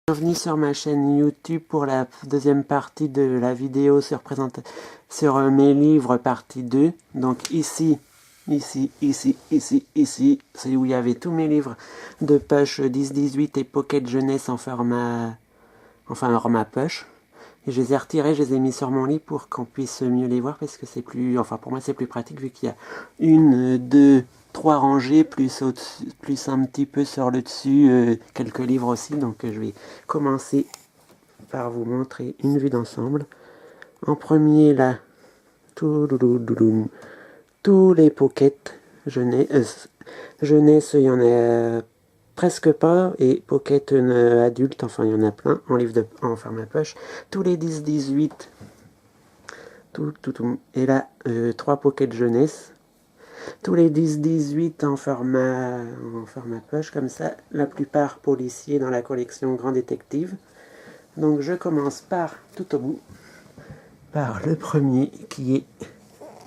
Bienvenue sur ma chaîne YouTube pour la deuxième partie de la vidéo sur mes livres partie 2. Donc ici, c'est où il y avait tous mes livres de poche 10-18 et Pocket Jeunesse en format poche. Et je les ai retirés, je les ai mis sur mon lit pour qu'on puisse mieux les voir parce que c'est plus, pour moi c'est plus pratique vu qu'il y a 1, 2, 3 rangées plus un petit peu sur le dessus, quelques livres aussi. Donc je vais commencer par vous montrer une vue d'ensemble. En premier là, tous les pockets jeunesse, il y en a presque pas, et pocket adulte, il y en a plein en livre en format poche. Tous les 10-18, et là 3 pocket jeunesse. Tous les 10-18 en format poche, comme ça, la plupart policiers dans la collection Grand Détective. Donc je commence par, tout au bout, par le premier qui est,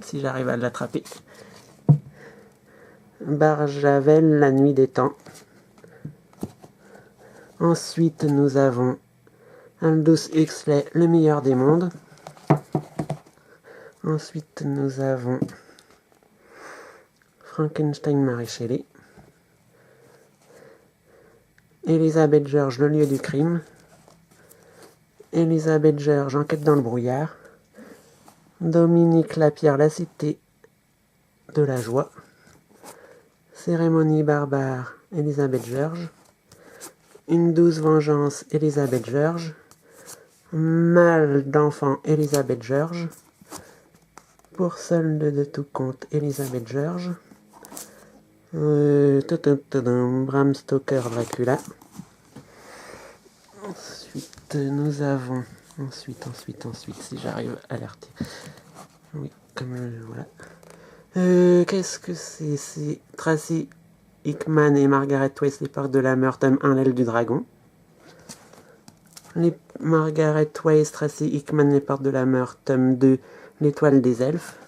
si j'arrive à l'attraper, Barjavel, la nuit des temps. Ensuite, nous avons Aldous Huxley, le meilleur des mondes. Ensuite, nous avons Frankenstein, Mary Shelley. Elizabeth George, le lieu du crime. Elizabeth George, enquête dans le brouillard. Dominique Lapierre, la cité de la joie. Cérémonie barbare, Elizabeth George. Une douce vengeance, Elizabeth George. Mal d'enfant, Elizabeth George. Pour solde de tout compte, Elizabeth George. Bram Stoker, Dracula. Ensuite, nous avons... Ensuite, si j'arrive à l'arrêter. Oui, comme voilà. Qu'est-ce que c'est? C'est Tracy Hickman et Margaret Weis, Les Portes de la Mort, tome 1, L'aile du dragon. Margaret Weis, Tracy Hickman, Les Portes de la Mort, tome 2, L'étoile des elfes.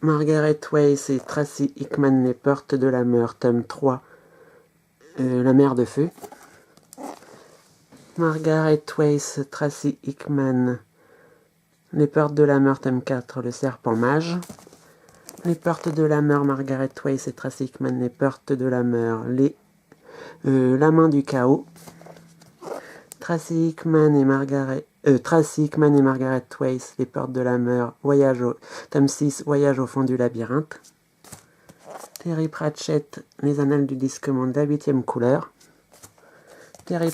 Margaret Weis et Tracy Hickman, Les Portes de la Mort, tome 3, La mer de feu. Margaret Weis, Tracy Hickman, Les Portes de la Mort, tome 4, Le serpent mage. Les Portes de la Mort, Margaret Weis et Tracy Hickman, Les Portes de la Mort, La main du chaos. Tracy Hickman et Margaret Weis, Les Portes de la Mort, tome 6, Voyage au fond du labyrinthe. Terry Pratchett, Les Annales du Disque Monde, la 8e couleur. Terry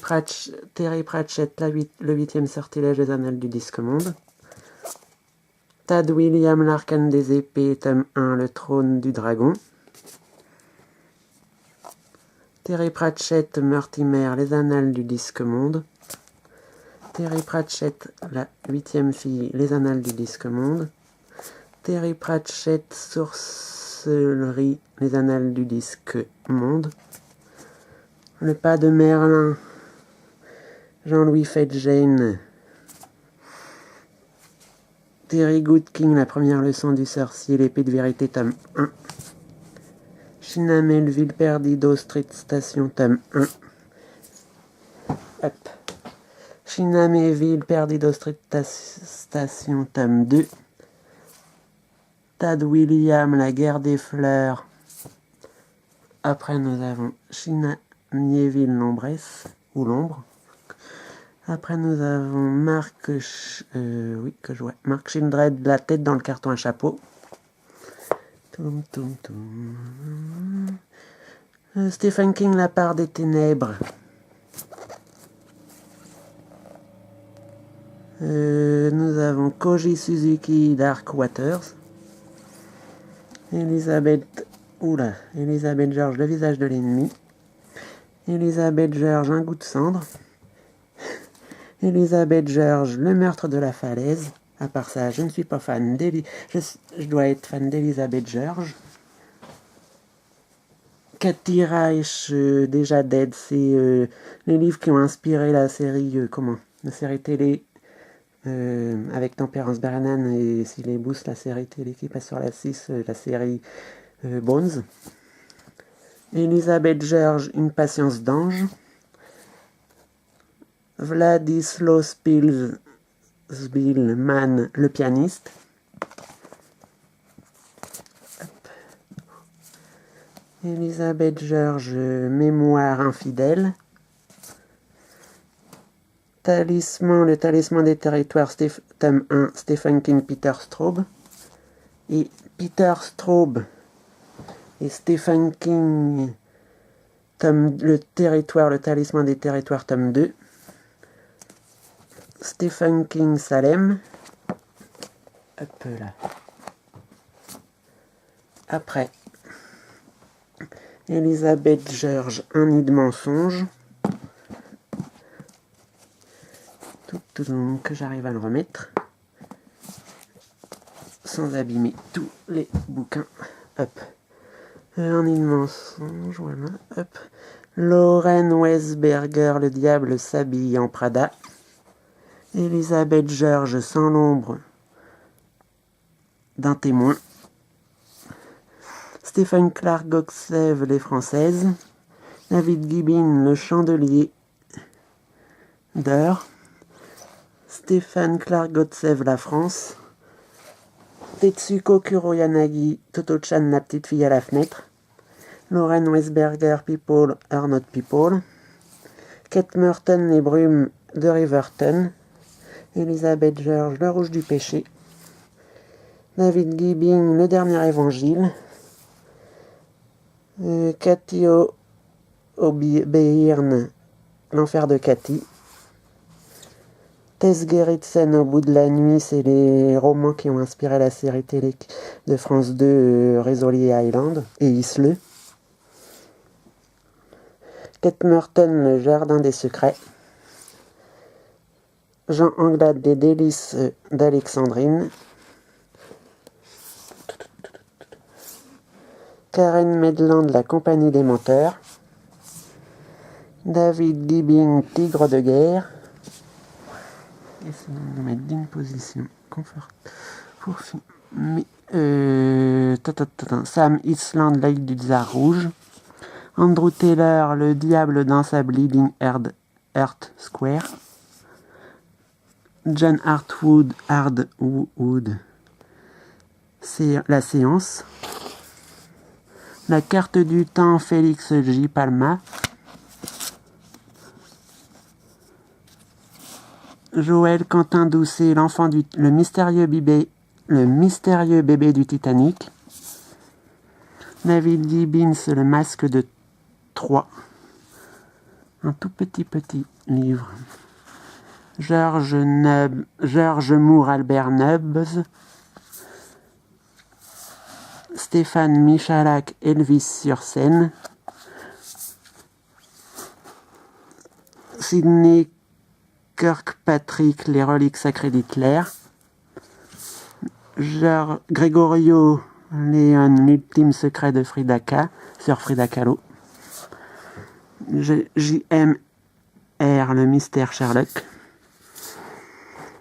Pratchett, le 8e sortilège des Annales du Disque Monde. Tad William, L'Arcane des épées, tome 1, Le trône du dragon. Terry Pratchett, Mortimer, Les Annales du Disque Monde. Terry Pratchett, la 8e fille, Les Annales du Disque Monde. Terry Pratchett, Sorcellerie, Les Annales du Disque Monde. Le pas de Merlin, Jean-Louis Fetjane. Terry Goodking, La première leçon du sorcier, L'épée de vérité, tome 1. China Melville, Perdido Street Station, tome 1. Hop. China Melville, Perdido Street Station, tome 2. Tad William, La guerre des fleurs. Après, nous avons China Mieville, L'ombresse, ou l'ombre. Après, nous avons Marc Childred, La tête dans le carton à chapeau. Stephen King, La part des ténèbres. Nous avons Koji Suzuki, Dark Waters. Elizabeth George, Le visage de l'ennemi. Elizabeth George, Un goût de cendre. Elizabeth George, Le meurtre de la falaise. À part ça, je ne suis pas fan je dois être fan d'Elizabeth George. Cathy Reich, Déjà Dead, c'est les livres qui ont inspiré la série, la série télé avec Tempérance Brennan et Silly Booth, la série télé qui passe sur la 6, la série Bones. Elizabeth George, Une patience d'ange. Władysław Szpilman, le pianiste. Elisabeth George, Mémoire infidèle. Le talisman des territoires, tome 1, Stephen King, Peter Straub. Et Peter Straub et Stephen King, le talisman des territoires, tome 2. Stephen King, Salem. Hop là. Après, Elisabeth George, Un nid de mensonges. Que j'arrive à le remettre sans abîmer tous les bouquins. Hop. Un nid de mensonges, voilà. Hop. Lauren Weisberger, Le diable s'habille en Prada. Elisabeth George, Sans l'ombre d'un témoin. Stephen Clark Gotsev, Les Françaises. David Gibbon, Le chandelier d'heure. Stephen Clark Gotsev, La France. Tetsuko Kuroyanagi, Toto-chan, La petite fille à la fenêtre. Lauren Weisberger, People are not people. Kate Merton, Les brumes de Riverton. Elisabeth George, Le rouge du péché. David Gibbon, Le dernier évangile. Cathy O'Beirne, L'enfer de Cathy. Tess Gerritsen, Au bout de la nuit, c'est les romans qui ont inspiré la série télé de France 2, Rizzoli Island et Isleux. Kate Merton, Le jardin des secrets. Jean Anglade, Les délices d'Alexandrine. Karen Medland, La compagnie des menteurs. David Gibbon, Tigre de guerre. Essayons de mettre d'une position confort pour filmer. Sam Island, L'œil du tsar rouge. Andrew Taylor, Le diable dans sa Bleeding Earth Square. John Hartwood, c'est La séance. La carte du temps, Félix J. Palma. Joël Quentin Doucet, le mystérieux bébé du Titanic. David Gibbons, Le masque de Troie. Un tout petit livre. George Moore, Albert Nubs. Stéphane Michalak, Elvis sur scène. Sidney Kirkpatrick, Les reliques sacrées d'Hitler. Gregorio Leon, L'ultime secret de Frida Kahlo. J.M.R., Le mystère Sherlock.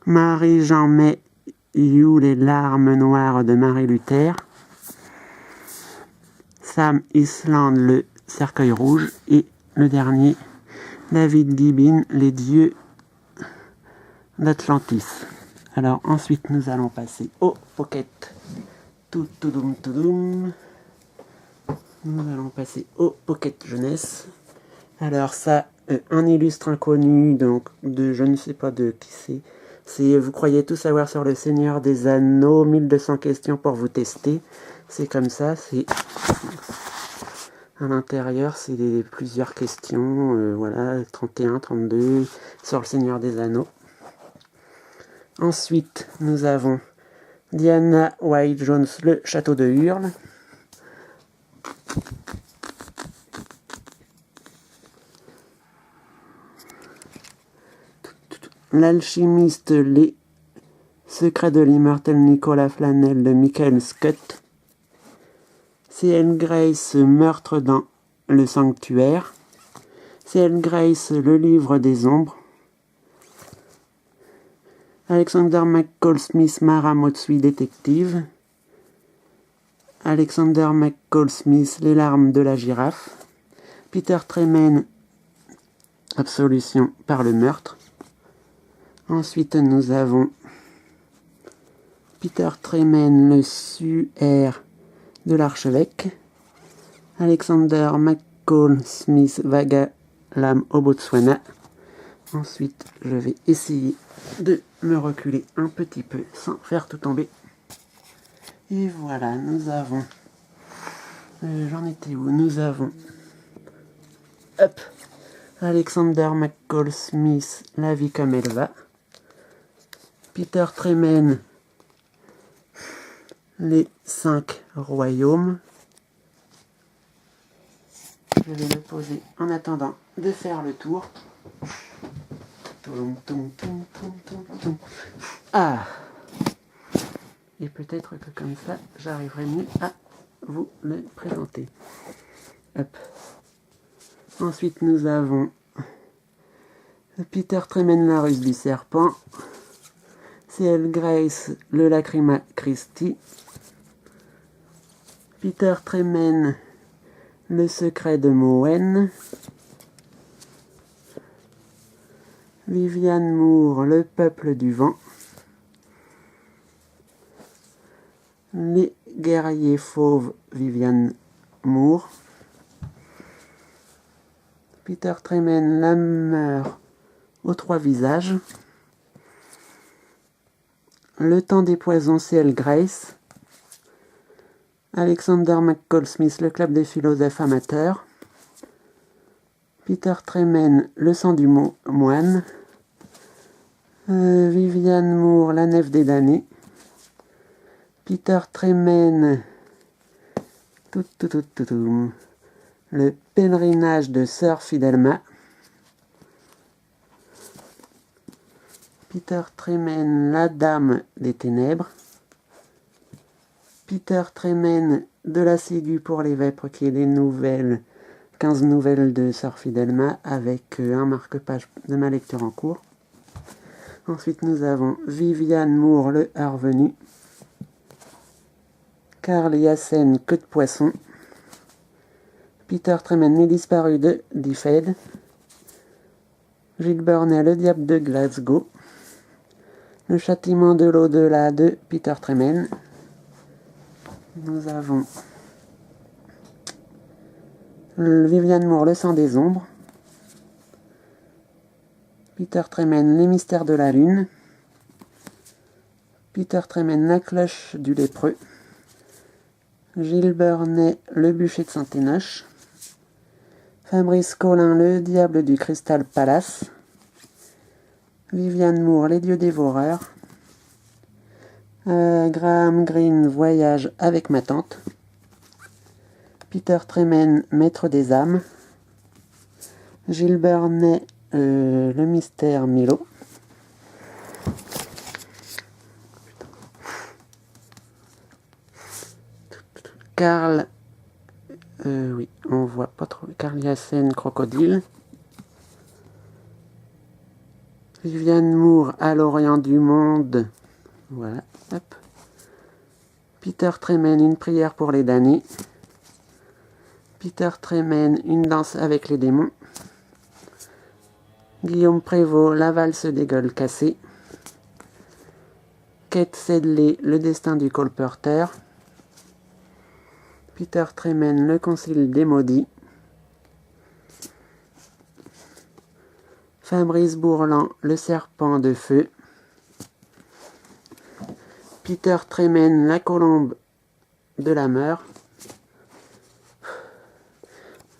Marie-Jean May You, Les larmes noires de Marie Luther. Sam Island, Le cercueil rouge. Et le dernier, David Gibbon, Les dieux d'Atlantis. Alors ensuite nous allons passer au pocket. Nous allons passer au pocket jeunesse. Alors ça, un illustre inconnu, donc de je ne sais pas de qui c'est. C'est Vous croyez tout savoir sur le Seigneur des Anneaux, 1200 questions pour vous tester. C'est comme ça, c'est à l'intérieur, c'est plusieurs questions, voilà, 31, 32 sur le Seigneur des Anneaux. Ensuite, nous avons Diana White Jones, Le château de Hurle. L'alchimiste, Les secrets de l'immortel Nicolas Flamel de Michael Scott. C.L. Grace, Meurtre dans le sanctuaire. C.L. Grace, Le livre des ombres. Alexander McCall Smith, Mara Motsui, détective. Alexander McCall Smith, Les larmes de la girafe. Peter Tremen, Absolution par le meurtre. Ensuite, nous avons Peter Tremen, le Suaire de l'archevêque. Alexander McCall Smith, Vagalam au Botswana. Ensuite, je vais essayer de me reculer un petit peu sans faire tout tomber. Et voilà, nous avons... j'en étais où? Nous avons... Hop, Alexander McCall Smith, La vie comme elle va. Peter Tremen, Les 5 royaumes. Je vais le poser en attendant de faire le tour. Ah! Et peut-être que comme ça, j'arriverai mieux à vous le présenter. Hop. Ensuite, nous avons Peter Tremen, La ruse du serpent. C.L. Grace, Le Lacrima Christi. Peter Tremen, Le secret de Mowen. Vivian Moore, Le peuple du vent. Les guerriers fauves, Vivian Moore. Peter Tremen, La mort aux 3 visages. Le temps des poisons, C.L. Grace. Alexander McCall Smith, Le club des philosophes amateurs. Peter Tremen, Le sang du moine. Vivian Moore, La nef des damnés. Peter Tremen, Le pèlerinage de Sœur Fidelma. Peter Tremen, La dame des ténèbres. Peter Tremen, De la ciguë pour les vêpres, qui est les nouvelles, 15 nouvelles de Sœur Fidelma, avec un marque-page de ma lecture en cours. Ensuite, nous avons Vivian Moore, Le Harvenu. Karl Yassen, Queue de poisson. Peter Tremen, Les disparus de Dyfed. Gilles Burney, Le diable de Glasgow. Le châtiment de l'au-delà de Peter Tremen. Nous avons Vivian Moore, Le sang des ombres. Peter Tremen, Les mystères de la lune. Peter Tremen, La cloche du lépreux. Gilles Burney, Le bûcher de Saint-Énoche. Fabrice Collin, Le diable du Crystal Palace. Vivian Moore, Les dieux dévoreurs. Graham Greene, Voyage avec ma tante. Peter Tremen, Maître des âmes. Gilles Burney, Le mystère Milo. Karl, oui, on voit pas trop. Karl Yassen, Crocodile. Vivian Moore, À l'Orient du monde. Voilà, hop. Peter Tremen, Une prière pour les damnés. Peter Tremen, Une danse avec les démons. Guillaume Prévost, La valse des gueules cassées. Kate Sedley, Le destin du colporteur. Peter Tremen, Le concile des maudits. Fabrice Bourlan, Le serpent de feu. Peter Tremen, La colombe de la mort.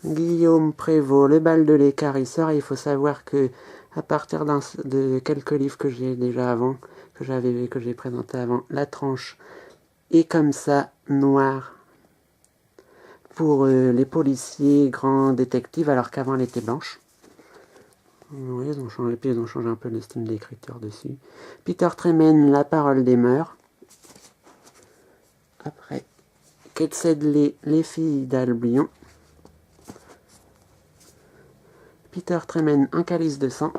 Guillaume Prévost, Le bal de l'écarisseur. Il faut savoir que à partir de quelques livres que j'ai déjà avant, que j'ai présenté avant, la tranche est comme ça, noire, pour les policiers, grands détectives, alors qu'avant elle était blanche. Oui, ils ont changé un peu le style d'écriture dessus. Peter Tremen, La parole des mœurs. Après, Kate Sedley, Les filles d'Albion. Peter Tremen, Un calice de sang.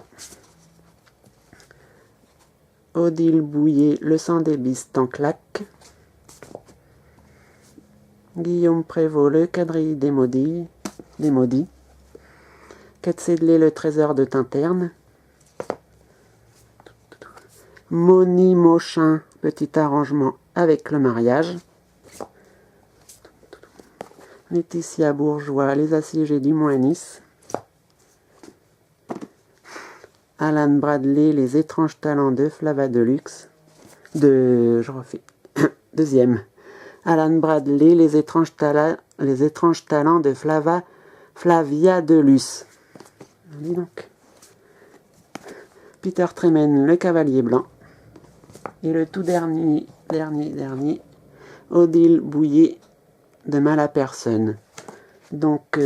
Odile Bouillet, Le sang des bistes en claque. Guillaume Prévost, Le quadrille des maudits. Kate Sedley, Le trésor de Tinterne. Moni Mochin, petit arrangement avec le mariage. Laetitia Bourgeois, les assiégés du Moinis. Alan Bradley, les étranges talents de Flava Deluxe. Je refais. Deuxième. Alan Bradley, les étranges talents de Flavia Deluxe. Dis donc. Peter Tremen, le cavalier blanc. Et le tout dernier, Odile Bouillet, de Mal à personne. Donc,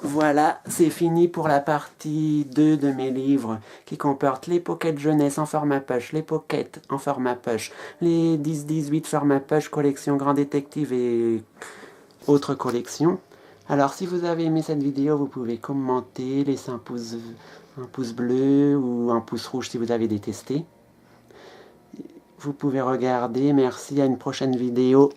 voilà, c'est fini pour la partie 2 de mes livres qui comportent les pockets jeunesse en format poche, les pockets en format poche, les 10-18 format poche, collection Grand Détective et autres collections. Alors si vous avez aimé cette vidéo, vous pouvez commenter, laisser un pouce bleu ou un pouce rouge si vous avez détesté. Vous pouvez regarder, merci, à une prochaine vidéo.